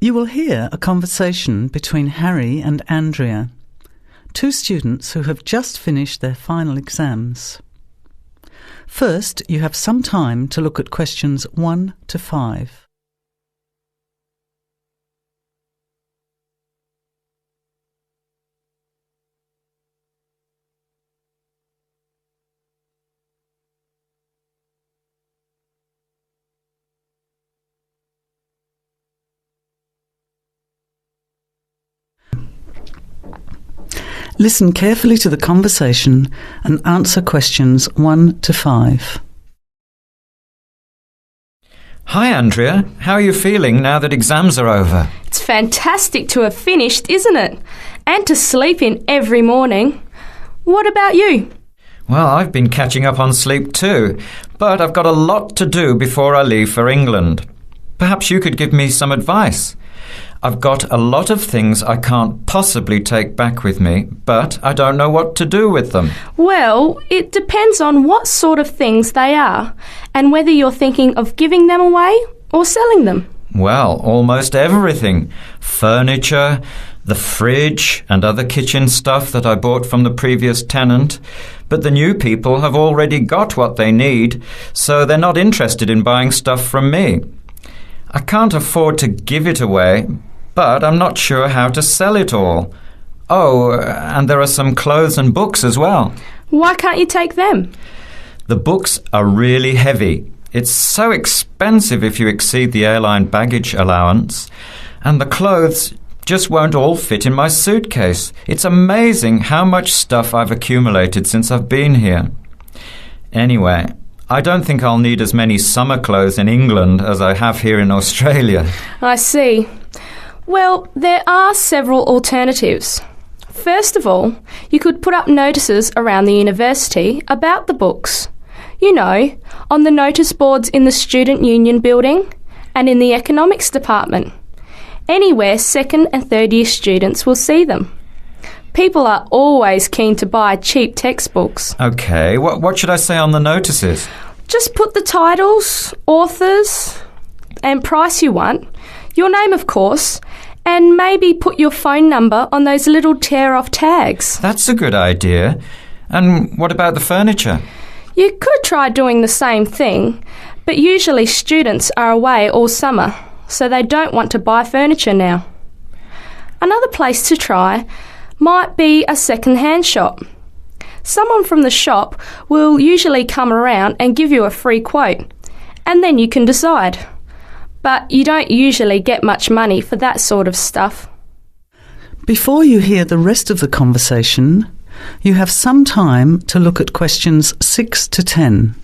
You will hear a conversation between Harry and Andrea, two students who have just finished their final exams. First, you have some time to look at questions 1 to 5. Listen carefully to the conversation and answer questions 1 to 5. Hi Andrea, how are you feeling now that exams are over? It's fantastic to have finished, isn't it? And to sleep in every morning. What about you? Well, I've been catching up on sleep too, but I've got a lot to do before I leave for England. Perhaps you could give me some advice. I've got a lot of things I can't possibly take back with me, but I don't know what to do with them. Well, it depends on what sort of things they are and whether you're thinking of giving them away or selling them. Well, almost everything. Furniture, the fridge and other kitchen stuff that I bought from the previous tenant. But the new people have already got what they need, so they're not interested in buying stuff from me. I can't afford to give it away, but I'm not sure how to sell it all. Oh, and there are some clothes and books as well. Why can't you take them? The books are really heavy. It's so expensive if you exceed the airline baggage allowance. And the clothes just won't all fit in my suitcase. It's amazing how much stuff I've accumulated since I've been here. Anyway, I don't think I'll need as many summer clothes in England as I have here in Australia. I see. Well, there are several alternatives. First of all, you could put up notices around the university about the books. You know, on the notice boards in the Student Union building and in the economics department. Anywhere second and third year students will see them. People are always keen to buy cheap textbooks. OK, what should I say on the notices? Just put the titles, authors and price you want, your name of course, and maybe put your phone number on those little tear-off tags. That's a good idea. And what about the furniture? You could try doing the same thing, but usually students are away all summer, so they don't want to buy furniture now. Another place to try might be a second-hand shop. Someone from the shop will usually come around and give you a free quote, and then you can decide. But you don't usually get much money for that sort of stuff. Before you hear the rest of the conversation, you have some time to look at questions 6 to 10.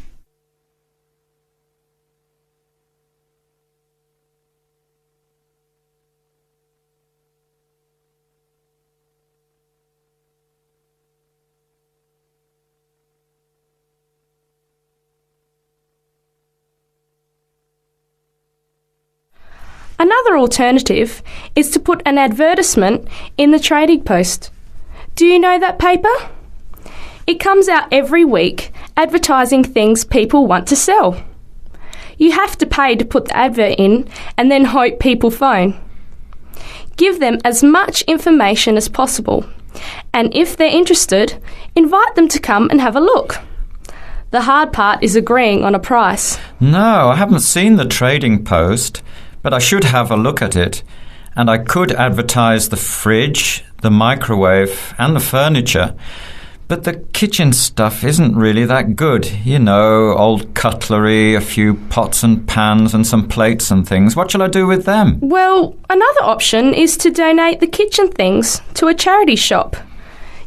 Another alternative is to put an advertisement in the Trading Post. Do you know that paper? It comes out every week advertising things people want to sell. You have to pay to put the advert in and then hope people phone. Give them as much information as possible, and if they're interested, invite them to come and have a look. The hard part is agreeing on a price. No, I haven't seen the Trading Post, but I should have a look at it. And I could advertise the fridge, the microwave and the furniture. But the kitchen stuff isn't really that good. You know, old cutlery, a few pots and pans and some plates and things. What shall I do with them? Well, another option is to donate the kitchen things to a charity shop.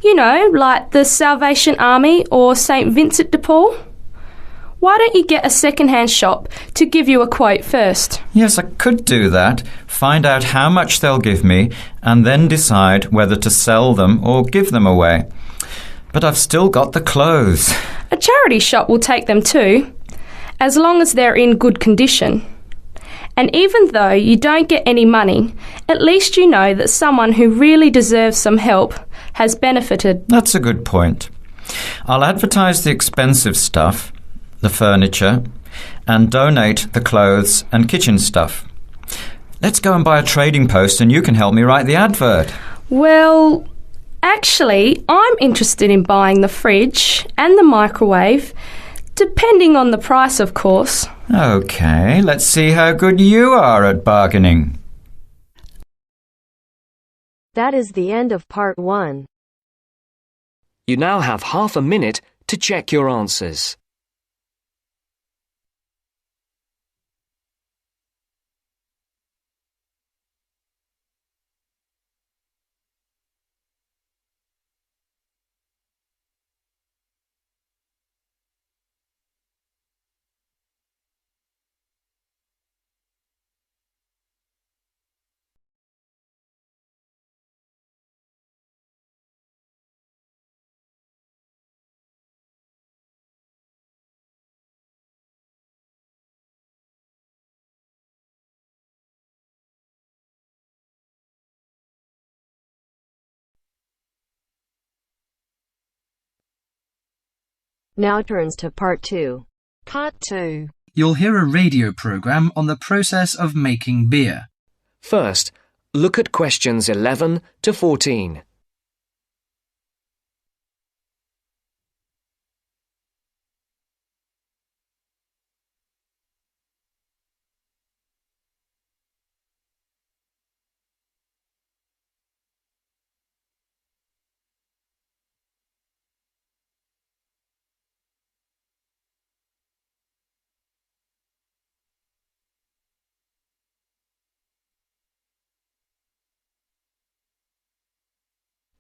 You know, like the Salvation Army or St. Vincent de Paul. Why don't you get a second-hand shop to give you a quote first? Yes, I could do that. Find out how much they'll give me and then decide whether to sell them or give them away. But I've still got the clothes. A charity shop will take them too, as long as they're in good condition. And even though you don't get any money, at least you know that someone who really deserves some help has benefited. That's a good point. I'll advertise the expensive stuff, the furniture, and donate the clothes and kitchen stuff. Let's go and buy a trading post and you can help me write the advert. Well, actually, I'm interested in buying the fridge and the microwave, depending on the price, of course. OK, let's see how good you are at bargaining. That is the end of part 1. You now have half a minute to check your answers. Now turns to part 2. Part 2. You'll hear a radio program on the process of making beer. First, look at questions 11 to 14.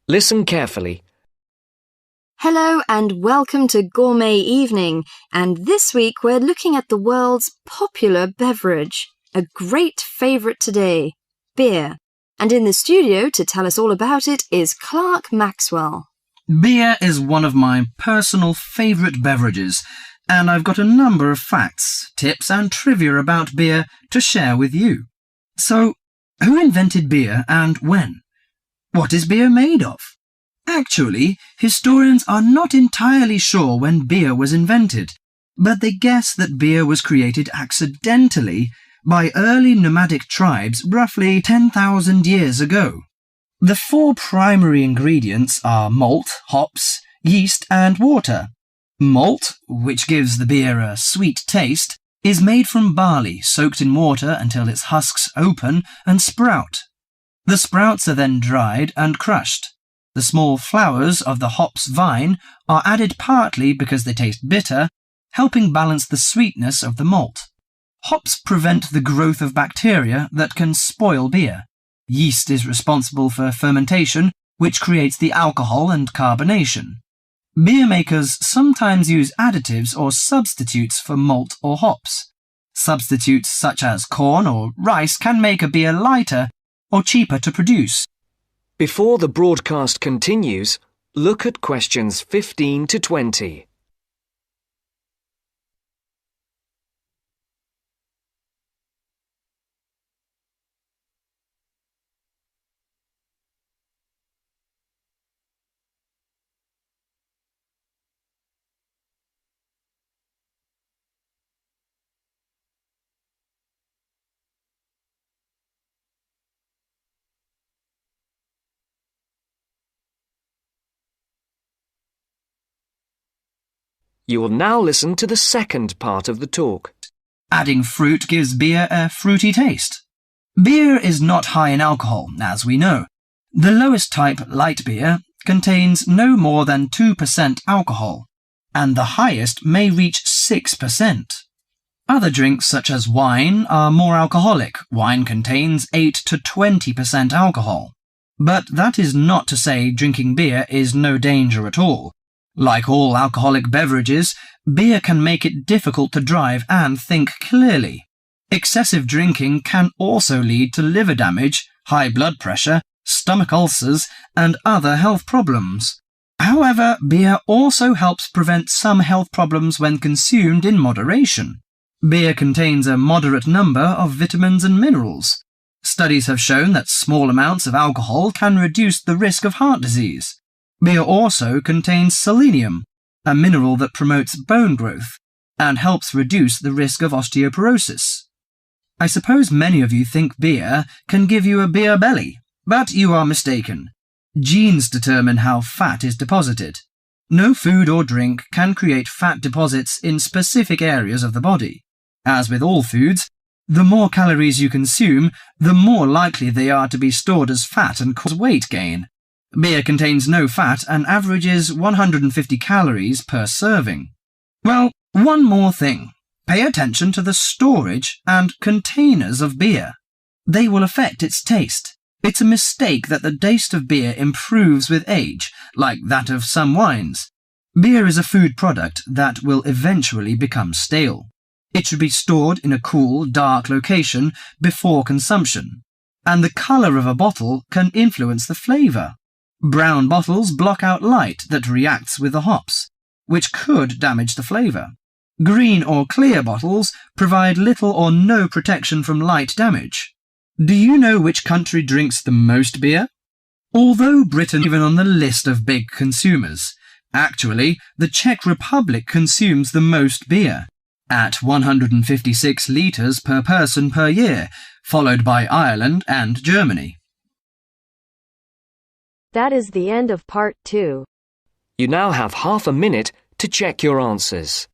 Listen carefully. Hello and welcome to Gourmet Evening, and this week we're looking at the world's popular beverage, a great favourite today, beer. And in the studio to tell us all about it is Clark Maxwell. Beer is one of my personal favourite beverages, and I've got a number of facts, tips and trivia about beer to share with you. So, who invented beer and when? What is beer made of? Actually, historians are not entirely sure when beer was invented, but they guess that beer was created accidentally by early nomadic tribes roughly 10,000 years ago. The 4 primary ingredients are malt, hops, yeast and water. Malt, which gives the beer a sweet taste, is made from barley soaked in water until its husks open and sprout. The sprouts are then dried and crushed. The small flowers of the hops vine are added partly because they taste bitter, helping balance the sweetness of the malt. Hops prevent the growth of bacteria that can spoil beer. Yeast is responsible for fermentation, which creates the alcohol and carbonation. Beer makers sometimes use additives or substitutes for malt or hops. Substitutes such as corn or rice can make a beer lighter or cheaper to produce. Before the broadcast continues, look at questions 15 to 20. You will now listen to the second part of the talk. Adding fruit gives beer a fruity taste. Beer is not high in alcohol, as we know. The lowest type, light beer, contains no more than 2% alcohol, and the highest may reach 6%. Other drinks such as wine are more alcoholic. Wine contains 8 to 20% alcohol. But that is not to say drinking beer is no danger at all. Like all alcoholic beverages, beer can make it difficult to drive and think clearly. Excessive drinking can also lead to liver damage, high blood pressure, stomach ulcers, and other health problems. However, beer also helps prevent some health problems when consumed in moderation. Beer contains a moderate number of vitamins and minerals. Studies have shown that small amounts of alcohol can reduce the risk of heart disease. Beer also contains selenium, a mineral that promotes bone growth and helps reduce the risk of osteoporosis. I suppose many of you think beer can give you a beer belly, but you are mistaken. Genes determine how fat is deposited. No food or drink can create fat deposits in specific areas of the body. As with all foods, the more calories you consume, the more likely they are to be stored as fat and cause weight gain. Beer contains no fat and averages 150 calories per serving. Well, one more thing. Pay attention to the storage and containers of beer. They will affect its taste. It's a mistake that the taste of beer improves with age, like that of some wines. Beer is a food product that will eventually become stale. It should be stored in a cool, dark location before consumption. And the colour of a bottle can influence the flavour. Brown bottles block out light that reacts with the hops, which could damage the flavour. Green or clear bottles provide little or no protection from light damage. Do you know which country drinks the most beer? Although Britain is even on the list of big consumers, actually, the Czech Republic consumes the most beer, at 156 litres per person per year, followed by Ireland and Germany. That is the end of part 2. You now have half a minute to check your answers.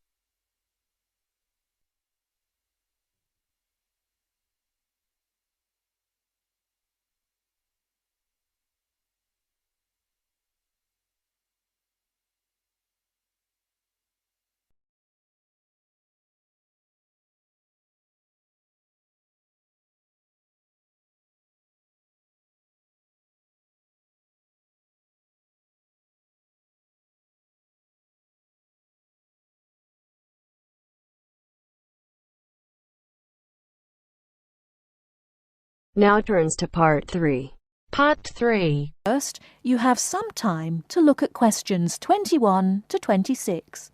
Now turns to part 3. Part 3. First, you have some time to look at questions 21 to 26.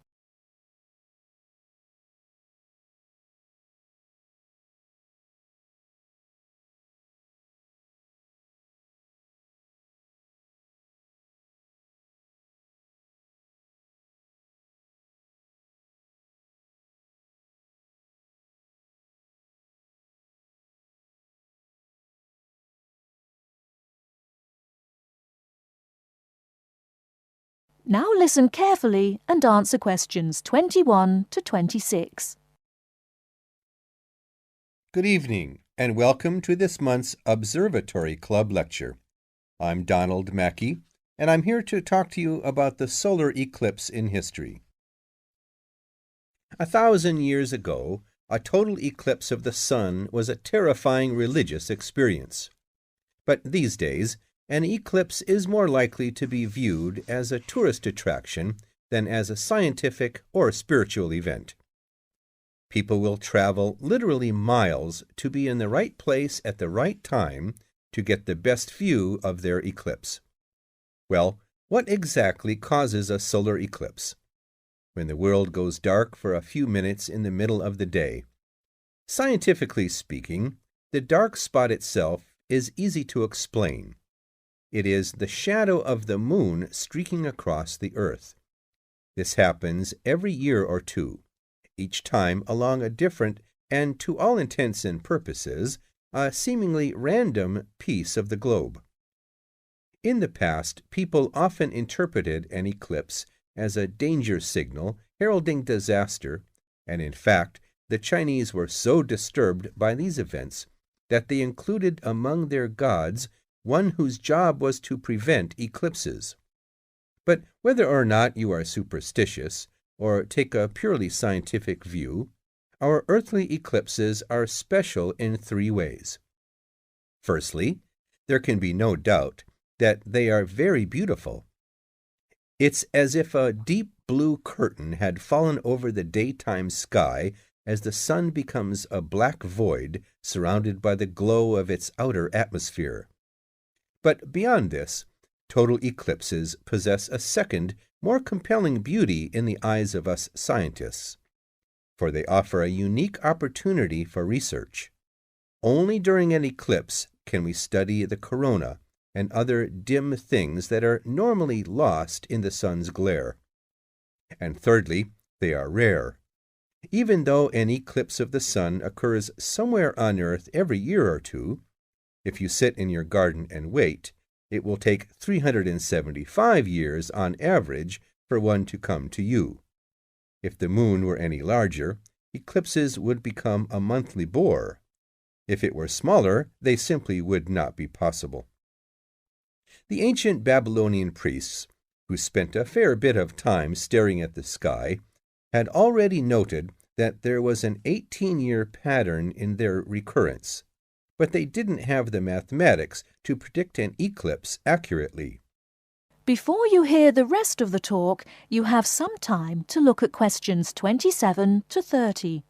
Now listen carefully and answer questions 21 to 26. Good evening, and welcome to this month's Observatory Club lecture. I'm Donald Mackey, and I'm here to talk to you about the solar eclipse in history. 1,000 years ago, a total eclipse of the sun was a terrifying religious experience. But these days, an eclipse is more likely to be viewed as a tourist attraction than as a scientific or spiritual event. People will travel literally miles to be in the right place at the right time to get the best view of their eclipse. Well, what exactly causes a solar eclipse? When the world goes dark for a few minutes in the middle of the day. Scientifically speaking, the dark spot itself is easy to explain. It is the shadow of the moon streaking across the earth. This happens every year or two, each time along a different and, to all intents and purposes, a seemingly random piece of the globe. In the past, people often interpreted an eclipse as a danger signal heralding disaster, and in fact, the Chinese were so disturbed by these events that they included among their gods one whose job was to prevent eclipses. But whether or not you are superstitious, or take a purely scientific view, our earthly eclipses are special in 3 ways. Firstly, there can be no doubt that they are very beautiful. It's as if a deep blue curtain had fallen over the daytime sky as the sun becomes a black void surrounded by the glow of its outer atmosphere. But beyond this, total eclipses possess a second, more compelling beauty in the eyes of us scientists, for they offer a unique opportunity for research. Only during an eclipse can we study the corona and other dim things that are normally lost in the sun's glare. And thirdly, they are rare. Even though an eclipse of the sun occurs somewhere on Earth every year or two, if you sit in your garden and wait, it will take 375 years on average for one to come to you. If the moon were any larger, eclipses would become a monthly bore. If it were smaller, they simply would not be possible. The ancient Babylonian priests, who spent a fair bit of time staring at the sky, had already noted that there was an 18-year pattern in their recurrence, but they didn't have the mathematics to predict an eclipse accurately. Before you hear the rest of the talk, you have some time to look at questions 27 to 30.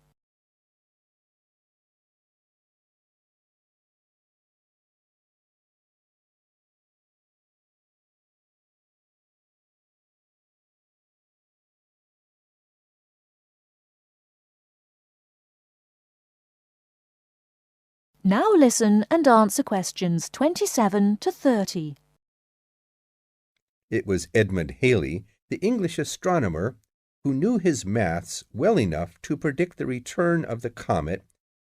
Now listen and answer questions 27 to 30. It was Edmund Halley, the English astronomer, who knew his maths well enough to predict the return of the comet,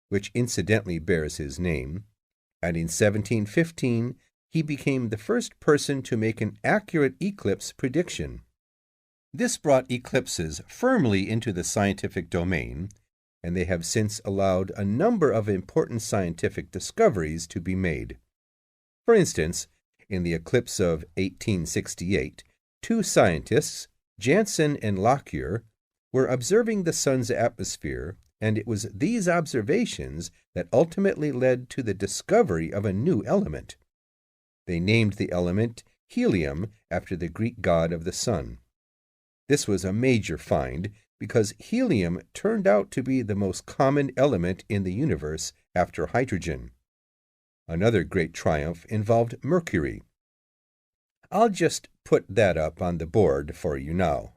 which incidentally bears his name, and in 1715 he became the first person to make an accurate eclipse prediction. This brought eclipses firmly into the scientific domain, and they have since allowed a number of important scientific discoveries to be made. For instance, in the eclipse of 1868, two scientists, Janssen and Lockyer, were observing the sun's atmosphere, and it was these observations that ultimately led to the discovery of a new element. They named the element helium after the Greek god of the sun. This was a major find because helium turned out to be the most common element in the universe after hydrogen. Another great triumph involved mercury. I'll just put that up on the board for you now.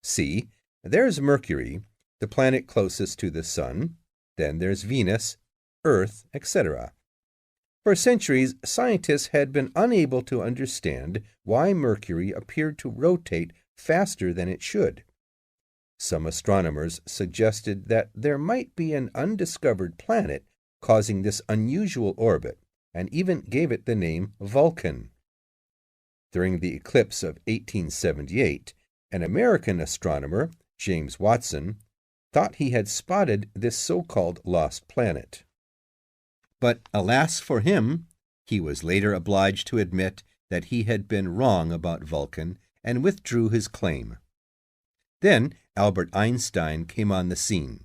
See, there's Mercury, the planet closest to the sun. Then there's Venus, Earth, etc. For centuries, scientists had been unable to understand why Mercury appeared to rotate faster than it should. Some astronomers suggested that there might be an undiscovered planet causing this unusual orbit, and even gave it the name Vulcan. During the eclipse of 1878, an American astronomer, James Watson, thought he had spotted this so-called lost planet. But alas for him, he was later obliged to admit that he had been wrong about Vulcan and withdrew his claim. Then Albert Einstein came on the scene.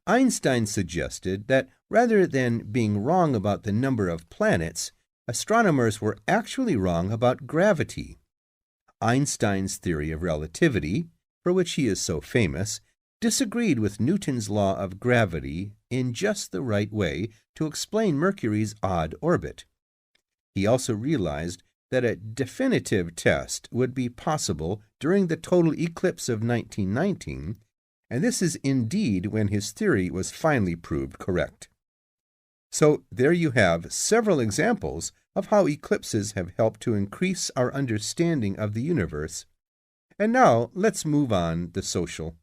Einstein suggested that rather than being wrong about the number of planets, astronomers were actually wrong about gravity. Einstein's theory of relativity, for which he is so famous, disagreed with Newton's law of gravity in just the right way to explain Mercury's odd orbit. He also realized that a definitive test would be possible during the total eclipse of 1919, and this is indeed when his theory was finally proved correct. So there you have several examples of how eclipses have helped to increase our understanding of the universe. And now let's move on to social.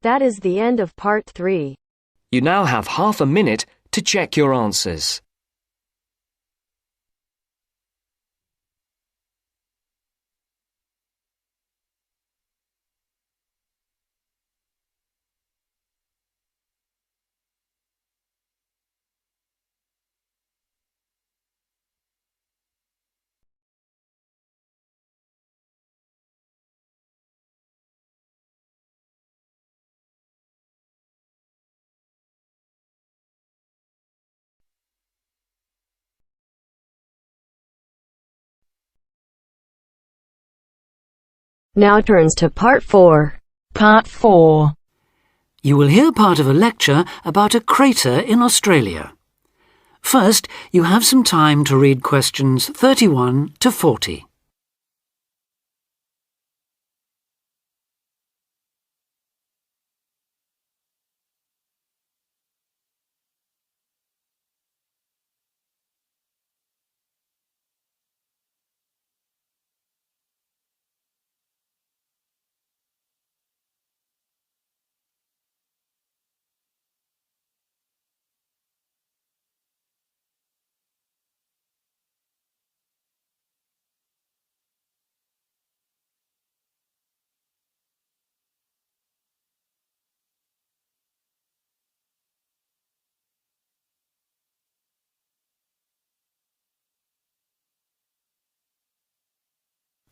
That is the end of part 3. You now have half a minute to check your answers. Now turns to part 4. Part 4. You will hear part of a lecture about a crater in Australia. First, you have some time to read questions 31 to 40.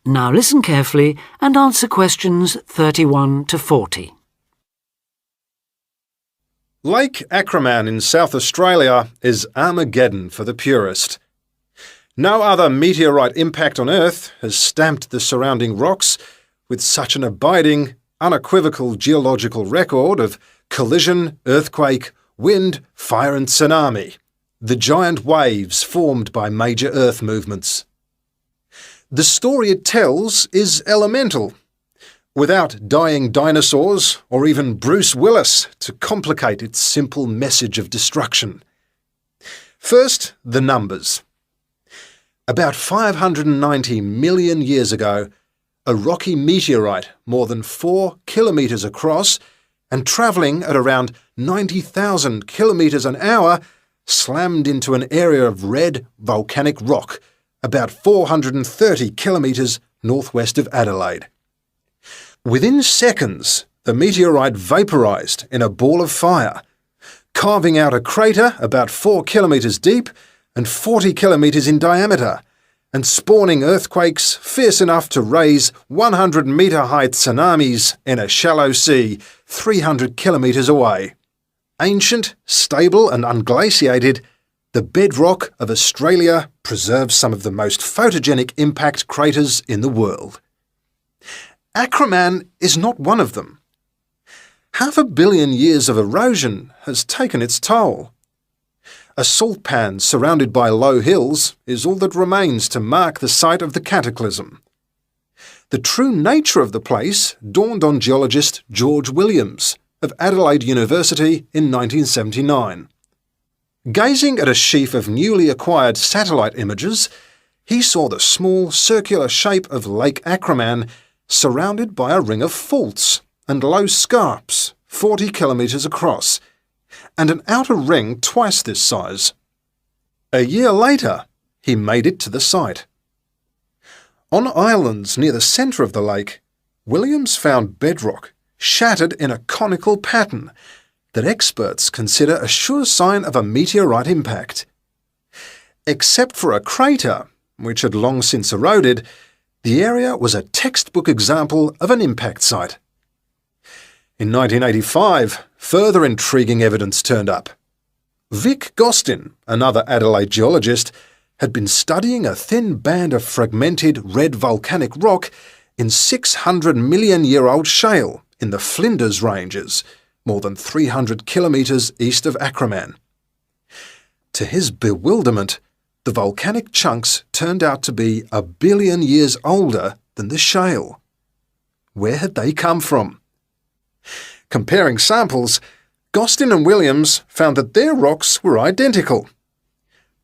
Now listen carefully and answer questions 31 to 40. Lake Acraman in South Australia is Armageddon for the purist. No other meteorite impact on Earth has stamped the surrounding rocks with such an abiding, unequivocal geological record of collision, earthquake, wind, fire and tsunami, the giant waves formed by major Earth movements. The story it tells is elemental, without dying dinosaurs or even Bruce Willis to complicate its simple message of destruction. First, the numbers. About 590 million years ago, a rocky meteorite more than 4 kilometres across and travelling at around 90,000 kilometres an hour slammed into an area of red volcanic rock about 430 kilometres northwest of Adelaide. Within seconds, the meteorite vaporised in a ball of fire, carving out a crater about 4 kilometres deep and 40 kilometres in diameter, and spawning earthquakes fierce enough to raise 100-metre-high tsunamis in a shallow sea 300 kilometres away. Ancient, stable and unglaciated, the bedrock of Australia preserves some of the most photogenic impact craters in the world. Acraman is not one of them. 500 million years of erosion has taken its toll. A salt pan surrounded by low hills is all that remains to mark the site of the cataclysm. The true nature of the place dawned on geologist George Williams of Adelaide University in 1979. Gazing at a sheaf of newly acquired satellite images, he saw the small circular shape of Lake Acraman surrounded by a ring of faults and low scarps 40 kilometres across, and an outer ring twice this size. A year later, he made it to the site. On islands near the centre of the lake, Williams found bedrock shattered in a conical pattern that experts consider a sure sign of a meteorite impact. Except for a crater, which had long since eroded, the area was a textbook example of an impact site. In 1985, further intriguing evidence turned up. Vic Gostin, another Adelaide geologist, had been studying a thin band of fragmented red volcanic rock in 600-million-year-old shale in the Flinders Ranges, more than 300 kilometres east of Acraman. To his bewilderment, the volcanic chunks turned out to be 1 billion years older than the shale. Where had they come from? Comparing samples, Gostin and Williams found that their rocks were identical.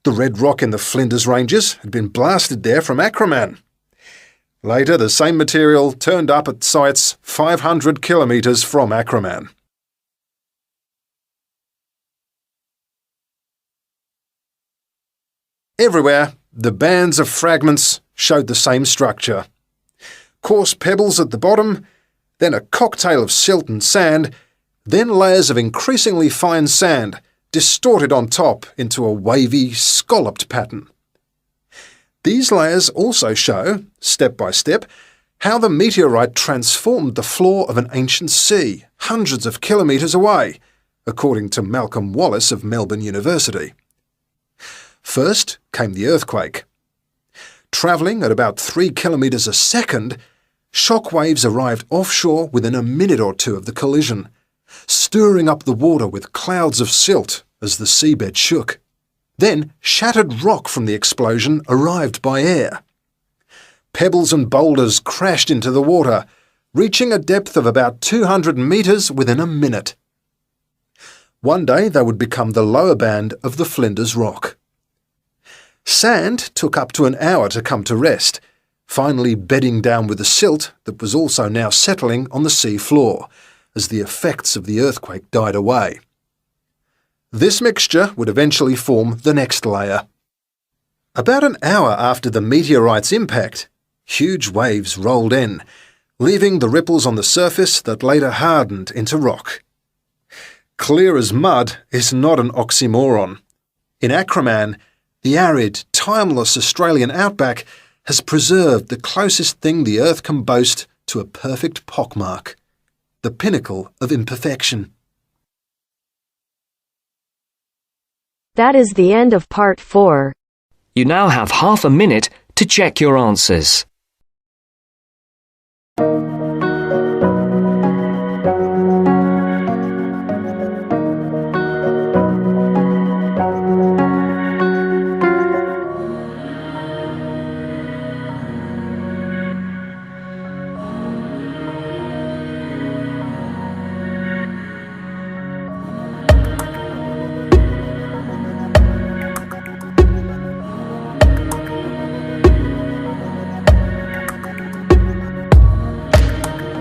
The red rock in the Flinders Ranges had been blasted there from Acraman. Later, the same material turned up at sites 500 kilometres from Acraman. Everywhere, the bands of fragments showed the same structure. Coarse pebbles at the bottom, then a cocktail of silt and sand, then layers of increasingly fine sand, distorted on top into a wavy, scalloped pattern. These layers also show, step by step, how the meteorite transformed the floor of an ancient sea hundreds of kilometres away, according to Malcolm Wallace of Melbourne University. First came the earthquake. Travelling at about 3 kilometres a second, shock waves arrived offshore within a minute or two of the collision, stirring up the water with clouds of silt as the seabed shook. Then shattered rock from the explosion arrived by air. Pebbles and boulders crashed into the water, reaching a depth of about 200 metres within a minute. One day they would become the lower band of the Flinders Rock. Sand took up to an hour to come to rest, finally bedding down with the silt that was also now settling on the sea floor as the effects of the earthquake died away. This mixture would eventually form the next layer. About an hour after the meteorite's impact, huge waves rolled in, leaving the ripples on the surface that later hardened into rock. Clear as mud is not an oxymoron. In Acraman, the arid, timeless Australian outback, has preserved the closest thing the earth can boast to a perfect pockmark, the pinnacle of imperfection. That is the end of part 4. You now have half a minute to check your answers.